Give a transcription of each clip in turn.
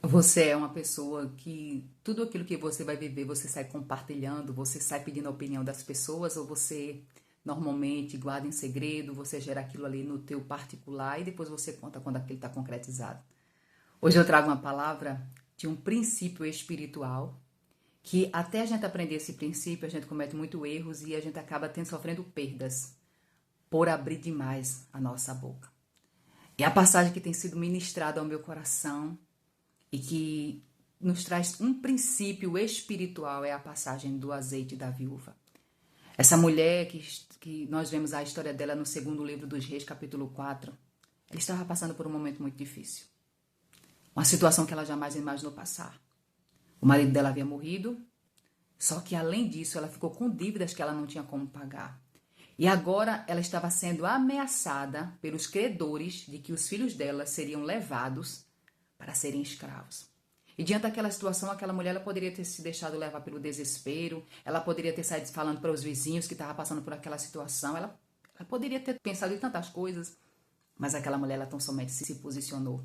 Você é uma pessoa que tudo aquilo que você vai viver, você sai compartilhando, você sai pedindo a opinião das pessoas, ou você normalmente guarda em segredo, você gera aquilo ali no teu particular e depois você conta quando aquilo está concretizado. Hoje eu trago uma palavra de um princípio espiritual que até a gente aprender esse princípio, a gente comete muitos erros e a gente acaba sofrendo perdas por abrir demais a nossa boca. É a passagem que tem sido ministrada ao meu coração e que nos traz um princípio espiritual, é a passagem do azeite da viúva. Essa mulher que nós vemos a história dela no segundo livro dos Reis, capítulo 4, ela estava passando por um momento muito difícil. Uma situação que ela jamais imaginou passar. O marido dela havia morrido, só que além disso ela ficou com dívidas que ela não tinha como pagar. E agora ela estava sendo ameaçada pelos credores de que os filhos dela seriam levados para serem escravos. E diante daquela situação, aquela mulher ela poderia ter se deixado levar pelo desespero, ela poderia ter saído falando para os vizinhos que estavam passando por aquela situação, ela poderia ter pensado em tantas coisas, mas aquela mulher ela tão somente se posicionou.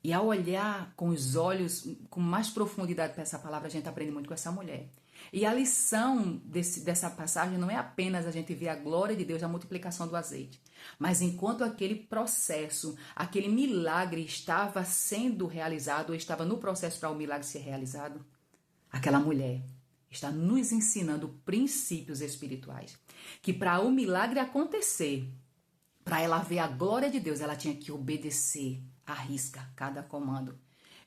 E ao olhar com os olhos, com mais profundidade para essa palavra, a gente aprende muito com essa mulher. E a lição dessa passagem não é apenas a gente ver a glória de Deus na multiplicação do azeite, mas enquanto aquele processo, aquele milagre estava sendo realizado, ou estava no processo para o milagre ser realizado, aquela mulher está nos ensinando princípios espirituais. Que para o milagre acontecer, para ela ver a glória de Deus, ela tinha que obedecer à risca cada comando.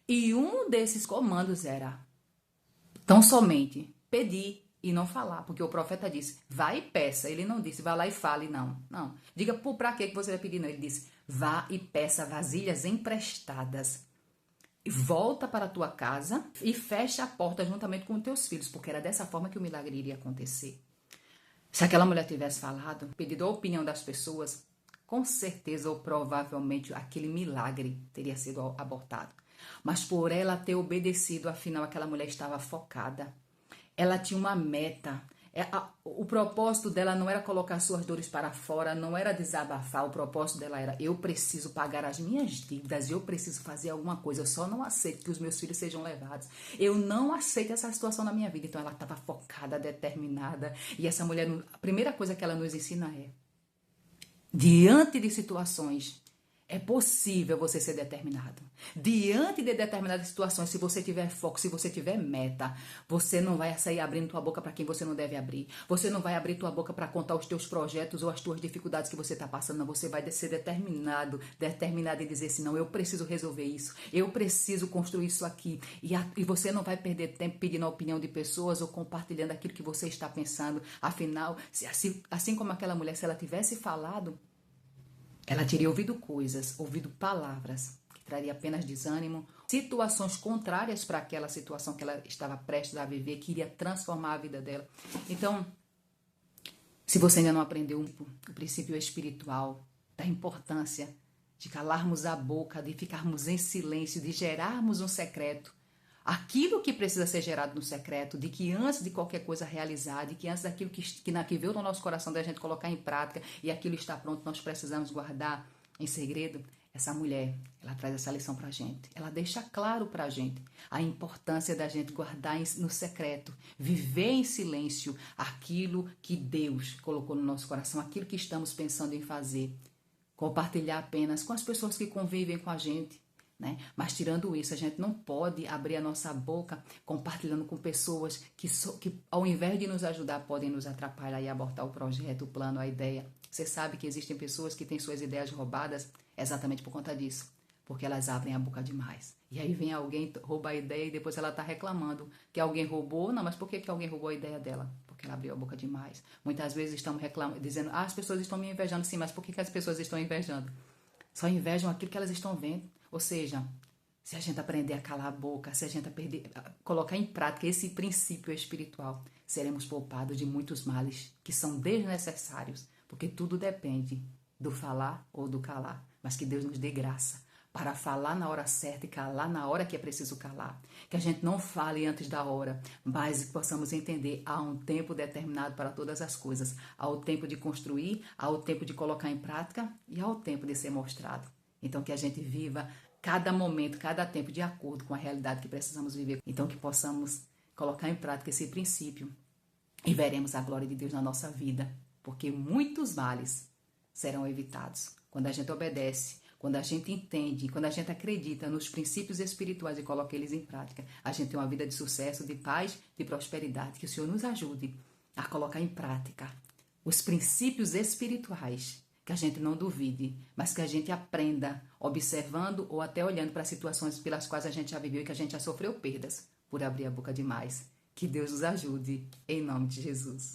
E um desses comandos era tão somente pedir e não falar, porque o profeta disse, vá e peça. Ele não disse, vá lá e fale, não. Não. Diga, para que você vai pedir? Não. Ele disse, vá e peça vasilhas emprestadas. Volta para a tua casa e fecha a porta juntamente com os teus filhos, porque era dessa forma que o milagre iria acontecer. Se aquela mulher tivesse falado, pedido a opinião das pessoas, com certeza ou provavelmente aquele milagre teria sido abortado. Mas por ela ter obedecido, afinal aquela mulher estava focada. Ela tinha uma meta. O propósito dela não era colocar suas dores para fora, não era desabafar. O propósito dela era, eu preciso pagar as minhas dívidas, eu preciso fazer alguma coisa. Eu só não aceito que os meus filhos sejam levados. Eu não aceito essa situação na minha vida. Então ela estava focada, determinada. E essa mulher, a primeira coisa que ela nos ensina é, diante de situações, é possível você ser determinado. Diante de determinadas situações, se você tiver foco, se você tiver meta, você não vai sair abrindo tua boca para quem você não deve abrir. Você não vai abrir tua boca para contar os teus projetos ou as tuas dificuldades que você está passando. Não, você vai ser determinado em dizer assim, não, eu preciso resolver isso. Eu preciso construir isso aqui. E você não vai perder tempo pedindo a opinião de pessoas ou compartilhando aquilo que você está pensando. Afinal, assim como aquela mulher, se ela tivesse falado, ela teria ouvido coisas, ouvido palavras que traria apenas desânimo, situações contrárias para aquela situação que ela estava prestes a viver, que iria transformar a vida dela. Então, se você ainda não aprendeu o princípio espiritual da importância de calarmos a boca, de ficarmos em silêncio, de gerarmos um secreto, aquilo que precisa ser gerado no secreto, de que antes de qualquer coisa realizar, de que antes daquilo que veio no nosso coração da gente colocar em prática e aquilo está pronto, nós precisamos guardar em segredo, essa mulher, ela traz essa lição pra gente. Ela deixa claro pra gente a importância da gente guardar no secreto, viver em silêncio aquilo que Deus colocou no nosso coração, aquilo que estamos pensando em fazer. Compartilhar apenas com as pessoas que convivem com a gente, né? Mas tirando isso, a gente não pode abrir a nossa boca compartilhando com pessoas que ao invés de nos ajudar, podem nos atrapalhar e abortar o projeto, o plano, a ideia. Você sabe que existem pessoas que têm suas ideias roubadas exatamente por conta disso, porque elas abrem a boca demais. E aí vem alguém, rouba a ideia e depois ela está reclamando que alguém roubou. Não, mas por que alguém roubou a ideia dela? Porque ela abriu a boca demais. Muitas vezes estamos reclamando, dizendo, as pessoas estão me invejando. Sim, mas por que as pessoas estão invejando? Só invejam aquilo que elas estão vendo. Ou seja, se a gente aprender a calar a boca, se a gente colocar em prática esse princípio espiritual, seremos poupados de muitos males que são desnecessários, porque tudo depende do falar ou do calar. Mas que Deus nos dê graça para falar na hora certa e calar na hora que é preciso calar. Que a gente não fale antes da hora, mas que possamos entender, há um tempo determinado para todas as coisas. Há o tempo de construir, há o tempo de colocar em prática e há o tempo de ser mostrado. Então que a gente viva cada momento, cada tempo, de acordo com a realidade que precisamos viver. Então, que possamos colocar em prática esse princípio e veremos a glória de Deus na nossa vida, porque muitos males serão evitados quando a gente obedece, quando a gente entende, quando a gente acredita nos princípios espirituais e coloca eles em prática. A gente tem uma vida de sucesso, de paz, de prosperidade. Que o Senhor nos ajude a colocar em prática os princípios espirituais, que a gente não duvide, mas que a gente aprenda observando ou até olhando para situações pelas quais a gente já viveu e que a gente já sofreu perdas por abrir a boca demais. Que Deus nos ajude, em nome de Jesus.